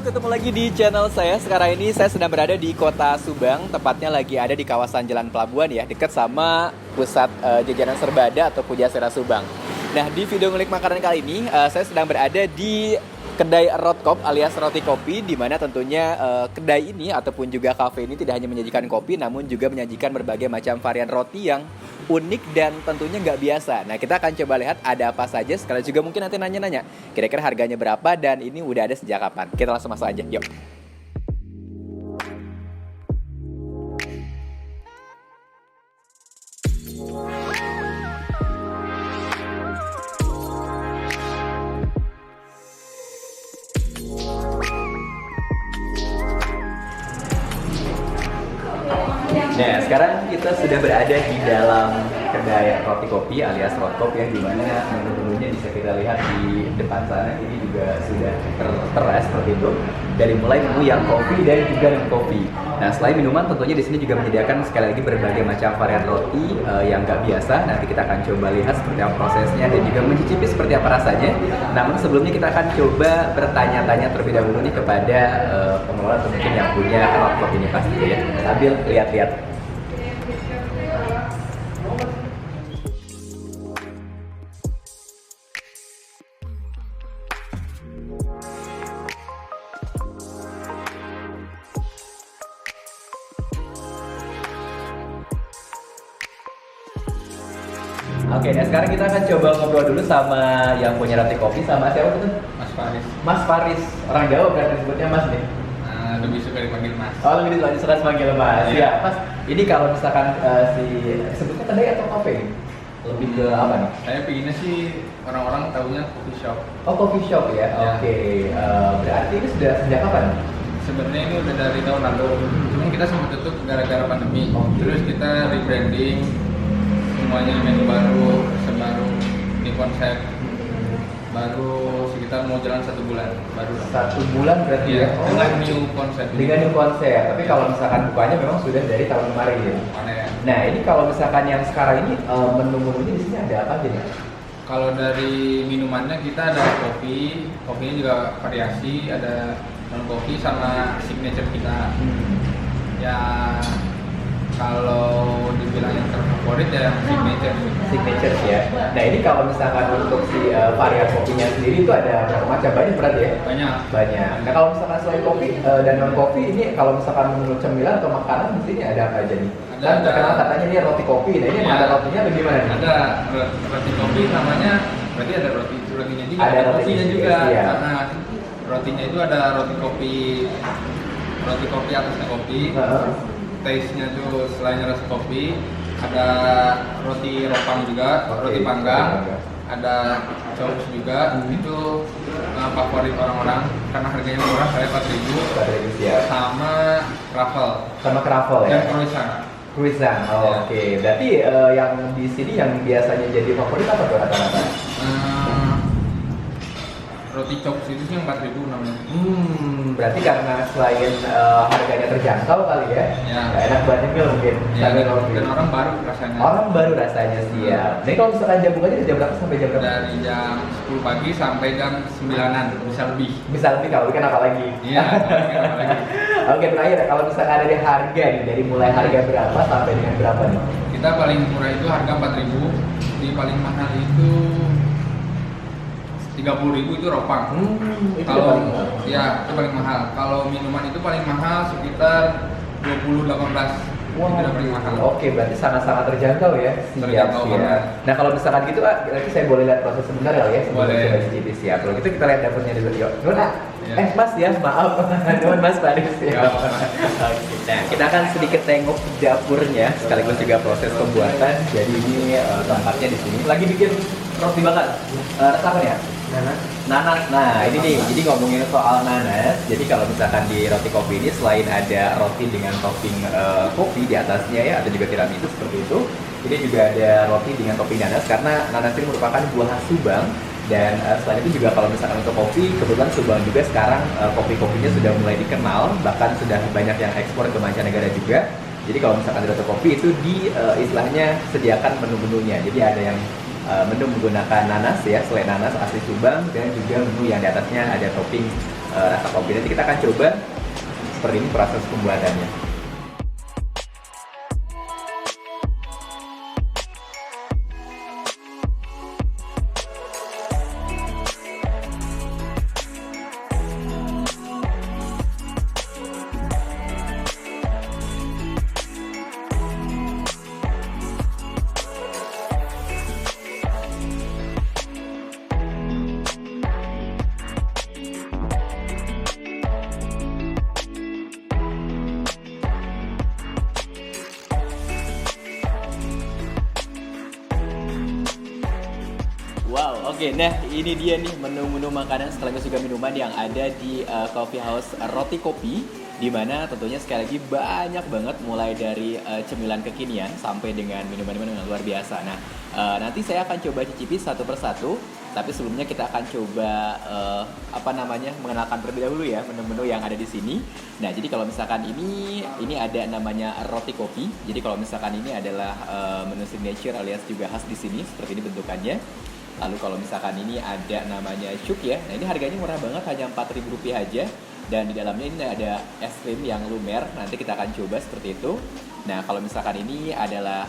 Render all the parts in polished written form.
ketemu lagi di channel saya. Sekarang ini saya sedang berada di kota Subang. Tepatnya lagi ada di kawasan Jalan Pelabuhan ya, dekat sama pusat jajanan Serbada atau Pujasera Subang. Nah, di video ngulik makanan kali ini saya sedang berada di kedai Rotkop alias roti kopi, di mana tentunya kedai ini ataupun juga kafe ini tidak hanya menyajikan kopi, namun juga menyajikan berbagai macam varian roti yang unik dan tentunya nggak biasa. Nah, kita akan coba lihat ada apa saja, sekalian juga mungkin nanti nanya-nanya kira-kira harganya berapa dan ini udah ada sejak kapan. Kita langsung masuk aja, yuk. Nah, sekarang kita sudah berada di dalam kedai roti kopi alias Rotkop ya, di mana menu-menunya bisa kita lihat di depan sana. Ini juga sudah tertera seperti itu. Dari mulai menu yang kopi dan juga non kopi. Nah, selain minuman, tentunya di sini juga menyediakan sekali lagi berbagai macam varian roti yang nggak biasa. Nanti kita akan coba lihat seperti apa prosesnya dan juga mencicipi seperti apa rasanya. Namun sebelumnya kita akan coba bertanya-tanya terlebih dahulu nih kepada pengelola atau mungkin yang punya Rotkop ini pasti ya. Sambil lihat-lihat. Oke, nah sekarang kita akan coba ngobrol dulu sama yang punya roti kopi, sama siapa tuh? Mas Faris. Mas Faris, orang Jawa berarti disebutnya Mas nih. Lebih suka dipanggil Mas. Oh, lebih suka dipanggil Mas. Iya. Ya, Mas. Ini kalau misalkan sebutnya kedai atau kafe? Lebih ke apa nih? Saya pinginnya sih orang-orang tahunya coffee shop. Oh, coffee shop ya. Ya. Oke. Berarti ini sudah sejak kapan? Sebenarnya ini udah dari tahun lalu. Cuma kita sempat tutup gara-gara pandemi. Oke. Terus kita rebranding, semuanya menu baru, sebaru, ini konsep baru sekitar mau jalan 1 bulan baru. 1 bulan berarti ya? Iya, dengan new konsep. Dengan new konsep. Tapi kalau misalkan bukanya memang sudah dari tahun kemarin ya. Mana ya? Nah, ini kalau misalkan yang sekarang ini menu-menunya di sini ada apa aja nih? Kalau dari minumannya kita ada kopi, kopinya juga variasi, ada non kopi sama signature kita. Ya kalau dibilang yang terfavorit ya signature. Signature ya. Nah, ini kalau misalkan untuk si varian kopinya sendiri itu ada berapa macam? Banyak berarti ya? Banyak. Banyak. Nah, kalau misalkan selain kopi dan non kopi, ini kalau misalkan menurut cemilan atau makanan di sini ada apa aja nih? Kan terkenal katanya ini roti kopi. Nah, ini Iya. ada rotinya atau gimana nih? Ada roti kopi namanya, berarti ada rotinya juga, Ada ada roti kopinya juga, juga. iya. Karena rotinya itu ada roti kopi atasnya kopi. Taste-nya tuh selain rasa kopi, ada roti ropang juga, Oke, roti panggang, roti panggang. ada chops juga. Itu favorit orang-orang karena harganya murah, saya 4.000. Ya. Sama truffle Sama kroffel dan ya? croissant. Croissant. Oh, Ya. Oke. Berarti yang di sini yang biasanya jadi favorit apa tuh rata-rata? Roti chops itu sih yang 4.000 namanya. Berarti karena selain harganya terjangkau kali ya, Ya. enak buat nyemil mungkin. Ya, Sambil ngopi. dan orang baru rasanya. Orang baru rasanya siap. Nah, kalau misalkan jam bukanya dari jam berapa sampai jam berapa? Dari jam 10 pagi sampai jam 9-an, bisa lebih. Bisa lebih, kalau weekend apa lagi? Iya, apa lagi. Oke, terakhir kalau misalkan ada di harga nih, dari mulai harga berapa sampai dengan berapa nih? Kita paling murah itu harga 4.000, di paling mahal itu 30.000 itu ropang. Itu Kalau paling mahal. ya itu paling mahal. Kalau minuman itu paling mahal sekitar 20-18. Itu udah paling mahal. Oke, berarti sangat-sangat terjangkau ya. Terjangkau banget. Nah, kalau misalkan gitu, nanti saya boleh lihat proses sebentar ya, sebelum Boleh. coba cicipi siap. Kalau gitu kita lihat dapurnya dulu, yuk. Nun, Ya. Mas ya, maaf. Nun, Mas Faris ya. Ya. Oke. Nah, kita akan sedikit tengok dapurnya, sekaligus juga proses pembuatan. Jadi ini tempatnya di sini. Lagi bikin roti bakar. Rasa apa nih ya? Nanas. Nah, ini nih, jadi ngomongin soal nanas. Jadi kalau misalkan di roti kopi ini selain ada roti dengan topping kopi di atasnya ya, ada juga tiramisu seperti itu. Ini juga ada roti dengan topping nanas karena nanas ini merupakan buah khas Subang. Dan selain itu juga kalau misalkan untuk kopi, kebetulan Subang juga sekarang kopi-kopinya sudah mulai dikenal, bahkan sudah banyak yang ekspor ke mancanegara juga. Jadi kalau misalkan di roti kopi itu istilahnya sediakan menu-menunya. Jadi ada yang menu menggunakan nanas ya, selai nanas asli Subang, dan juga menu yang di atasnya ada topping rasa kopi. Nanti kita akan coba seperti ini proses pembuatannya. Wow, oke. Nah, ini dia nih menu-menu makanan sekaligus juga minuman yang ada di Coffee House Roti Kopi, di mana tentunya sekali lagi banyak banget mulai dari cemilan kekinian sampai dengan minuman-minuman yang luar biasa. Nah, nanti saya akan coba cicipi satu persatu, tapi sebelumnya kita akan coba mengenalkan terlebih dahulu ya menu-menu yang ada di sini. Nah, jadi kalau misalkan ini ada namanya roti kopi. Jadi kalau misalkan ini adalah menu signature alias juga khas di sini, seperti ini bentukannya. Lalu kalau misalkan ini ada namanya syuk ya. Nah, ini harganya murah banget, hanya Rp4.000 aja. Dan di dalamnya ini ada es krim yang lumer. Nanti kita akan coba seperti itu. Nah, kalau misalkan ini adalah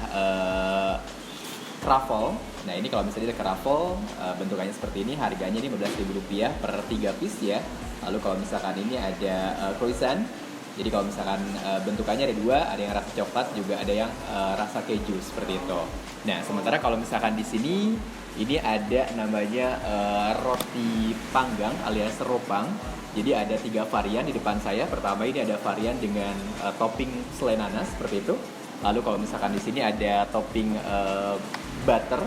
truffle. Nah, ini kalau misalnya ada truffle, bentukannya seperti ini, harganya ini Rp15.000 per 3 piece ya. Lalu kalau misalkan ini ada croissant. Jadi kalau misalkan bentukannya ada dua, ada yang rasa coklat, juga ada yang rasa keju seperti itu. Nah, sementara kalau misalkan di sini ini ada namanya roti panggang alias seropang. Jadi ada 3 varian di depan saya. Pertama ini ada varian dengan topping selai nanas seperti itu. Lalu kalau misalkan di sini ada topping butter,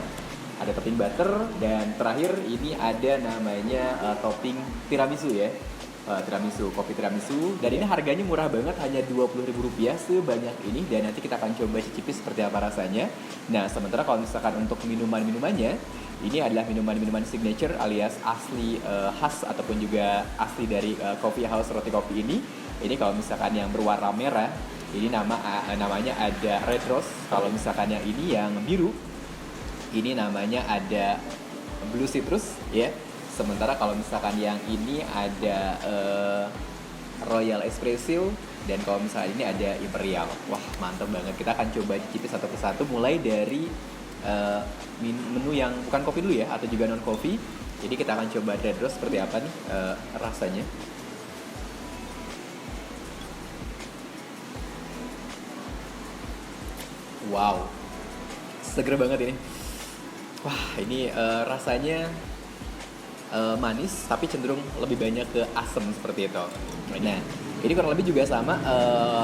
dan terakhir ini ada namanya topping tiramisu ya. Kopi tiramisu, dan ini harganya murah banget, hanya Rp20.000 sebanyak ini. Dan nanti kita akan coba cicipi seperti apa rasanya. Nah, sementara kalau misalkan untuk minuman-minumannya, ini adalah minuman-minuman signature alias asli khas ataupun juga asli dari Coffee House Roti Kopi ini. Ini kalau misalkan yang berwarna merah, ini namanya ada red rose. Kalau misalkan yang ini yang biru, ini namanya ada blue citrus ya. Sementara kalau misalkan yang ini ada Royal Espresso, dan kalau misalkan ini ada Imperial. Wah, mantap banget. Kita akan coba cicipi satu persatu, mulai dari menu yang bukan kopi dulu ya, atau juga non kopi. Jadi kita akan coba red rose seperti apa nih rasanya. Wow, seger banget ini. Wah, ini rasanya manis tapi cenderung lebih banyak ke asam seperti itu. Nah, ini kurang lebih juga sama.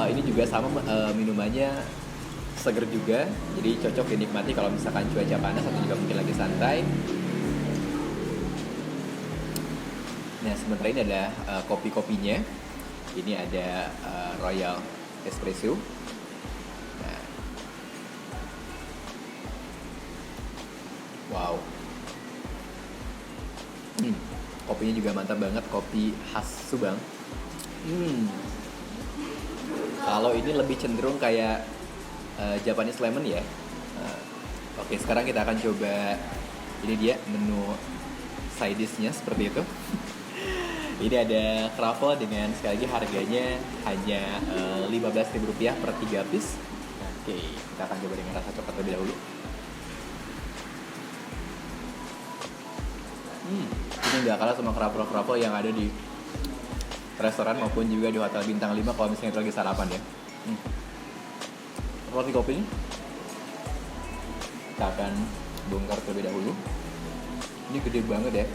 Ini juga sama minumannya seger juga, jadi cocok dinikmati kalau misalkan cuaca panas atau juga mungkin lagi santai. Nah, sementara ini ada kopi-kopinya. Ini ada Royal Espresso. Nah. Wow. Kopinya juga mantap banget, kopi khas Subang. Kalau ini lebih cenderung kayak Japanese lemon ya. Oke, sekarang kita akan coba. Ini dia menu side dish-nya seperti itu. Ini ada truffle dengan sekali lagi harganya hanya Rp15.000 per 3 piece. Oke, kita akan coba dengan rasa coklat terlebih dahulu. Ini nggak kalah sama kroffel yang ada di restoran maupun juga di hotel bintang 5 kalau misalnya itu lagi sarapan ya. Roti kopi ini kita akan bongkar terlebih dahulu. Ini gede banget ya.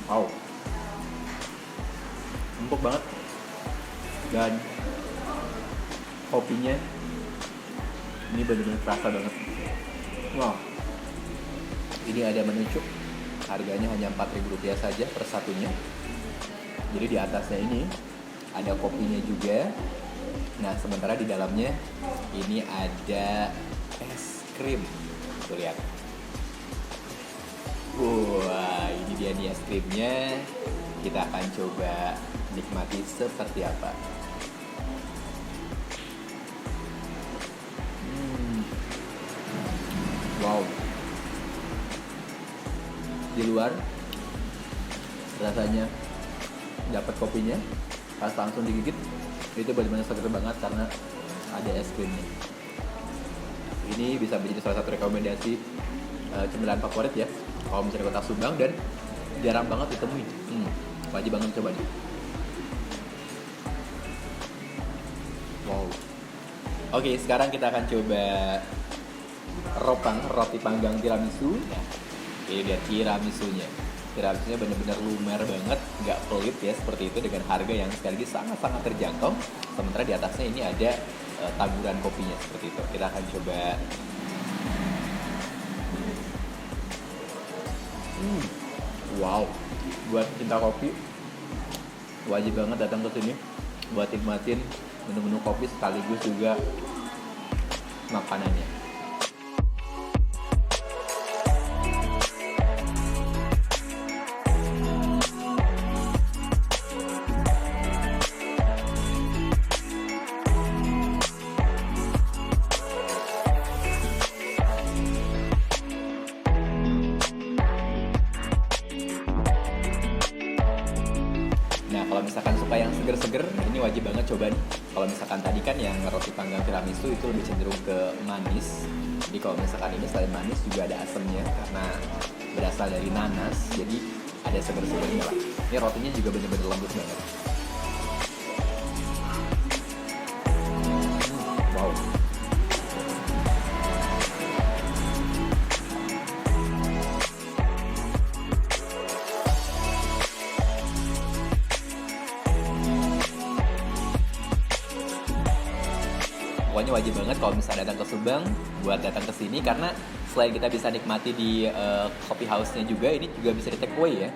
Wow, empuk banget, dan kopinya ini benar-benar terasa banget. Wow. Ini ada menu cuk, harganya hanya Rp4.000 saja per satunya. Jadi di atasnya ini ada kopinya juga. Nah, sementara di dalamnya ini ada es krim. Tuh lihat. Wah, ini dia nih es krimnya. Kita akan coba nikmati seperti apa. Wow. Di luar rasanya dapat kopinya pas langsung digigit itu benar-benar seger banget karena ada es krimnya. Ini bisa menjadi salah satu rekomendasi cemilan favorit ya kalau misalnya kota Subang, dan jarang banget ditemuin. Wajib banget coba nih. Wow. Oke, sekarang kita akan coba roti panggang tiramisu. Nah, ini dia tiramisunya. Tiramisunya benar-benar lumer banget, nggak pelit ya seperti itu, dengan harga yang sekali lagi sangat-sangat terjangkau. Sementara di atasnya ini ada taburan kopinya seperti itu. Kita akan coba. Wow, buat cinta kopi wajib banget datang ke sini buat nikmatin menu-menu kopi sekaligus juga makanannya. Nah, kalau misalkan suka yang seger-seger, ini wajib banget coba nih. Kalau misalkan tadi kan yang roti panggang tiramisu itu lebih cenderung ke manis. Jadi kalau misalkan ini selain manis juga ada asamnya karena berasal dari nanas. Jadi ada seger-segernya lah. Ini rotinya juga bener-bener lembut banget. Wow. Pokoknya wajib banget kalau misalnya datang ke Subang buat datang ke sini, karena selain kita bisa nikmati di coffee house-nya juga, ini juga bisa di take away ya.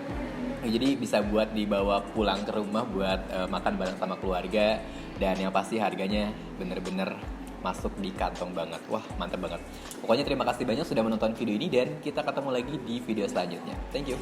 Jadi bisa buat dibawa pulang ke rumah buat makan bareng sama keluarga, dan yang pasti harganya bener-bener masuk di kantong banget. Wah, mantap banget. Pokoknya terima kasih banyak sudah menonton video ini, dan kita ketemu lagi di video selanjutnya. Thank you.